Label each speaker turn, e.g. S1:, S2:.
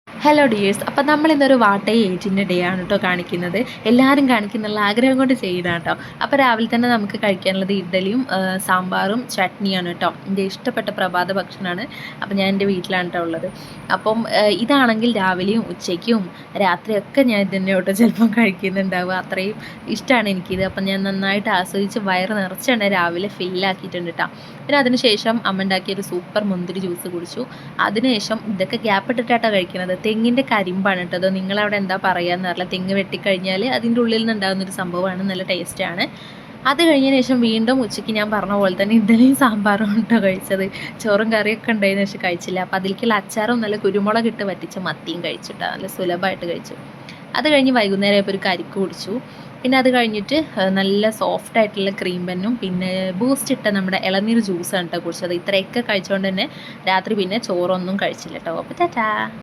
S1: Hello dears, അപ്പോൾ നമ്മളിന്നൊരു വാട്ടേ ഏജിൻ്റെ day ആണ് കേട്ടോ കാണിക്കുന്നത്. എല്ലാവരും കാണിക്കുന്നുള്ള ആഗ്രഹം കൊണ്ട് ചെയ്യുന്നതാണ് കേട്ടോ. അപ്പോൾ രാവിലെ തന്നെ നമുക്ക് കഴിക്കാനുള്ളത് ഇഡ്ഡലിയും സാമ്പാറും ചട്നിയാണ് കേട്ടോ. എൻ്റെ ഇഷ്ടപ്പെട്ട പ്രഭാത ഭക്ഷണമാണ്. അപ്പോൾ ഞാൻ എൻ്റെ വീട്ടിലാണ് കേട്ടോ ഉള്ളത്. അപ്പം ഇതാണെങ്കിൽ രാവിലെയും ഉച്ചയ്ക്കും രാത്രിയൊക്കെ ഞാൻ ഇതന്നെ കേട്ടോ ചിലപ്പം കഴിക്കുന്നുണ്ടാവുക. അത്രയും ഇഷ്ടമാണ് എനിക്കിത്. അപ്പം ഞാൻ നന്നായിട്ട് ആസ്വദിച്ച് വയറ് നിറച്ചാണ് രാവിലെ ഫില്ലാക്കിയിട്ടുണ്ട് കേട്ടോ. പിന്നെ അതിനുശേഷം അമ്മ ഉണ്ടാക്കിയൊരു സൂപ്പർ മുന്തിരി ജ്യൂസ് കുടിച്ചു. അതിനുശേഷം ഇതൊക്കെ ഗ്യാപ്പ് ഇട്ടിട്ടാട്ടോ കഴിക്കുന്നത്. തെങ്ങിൻ്റെ കരിമ്പാണ് കേട്ടോ. അത് നിങ്ങളവിടെ എന്താ പറയുകയെന്ന് അറിയില്ല. തെങ്ങ് വെട്ടിക്കഴിഞ്ഞാൽ അതിൻ്റെ ഉള്ളിൽ നിന്നുണ്ടാകുന്നൊരു സംഭവമാണ്. നല്ല ടേസ്റ്റാണ്. അത് കഴിഞ്ഞതിന് ശേഷം വീണ്ടും ഉച്ചയ്ക്ക് ഞാൻ പറഞ്ഞ പോലെ തന്നെ ഇഡ്ഡലിയും സാമ്പാറും കേട്ടോ കഴിച്ചത്. ചോറും കറിയൊക്കെ ഉണ്ടായതിനു ശേഷം കഴിച്ചില്ല. അപ്പോൾ അതിലേക്കുള്ള അച്ചാറും നല്ല കുരുമുളക് ഇട്ട് വറ്റിച്ച മത്തിയും കഴിച്ചിട്ടാ. നല്ല സുലഭമായിട്ട് കഴിച്ചു. അത് കഴിഞ്ഞ് വൈകുന്നേരം ആയപ്പോൾ ഒരു കരിക്ക് കുടിച്ചു. പിന്നെ അത് കഴിഞ്ഞിട്ട് നല്ല സോഫ്റ്റ് ആയിട്ടുള്ള ക്രീം ബന്നും പിന്നെ ബൂസ്റ്റ് ഇട്ട നമ്മുടെ ഇളനീർ ജ്യൂസാണ് കേട്ടോ കുടിച്ചത്. ഇത്രയൊക്കെ കഴിച്ചുകൊണ്ട് തന്നെ രാത്രി പിന്നെ ചോറൊന്നും കഴിച്ചില്ല കേട്ടോ. അപ്പോൾ ടാറ്റാ.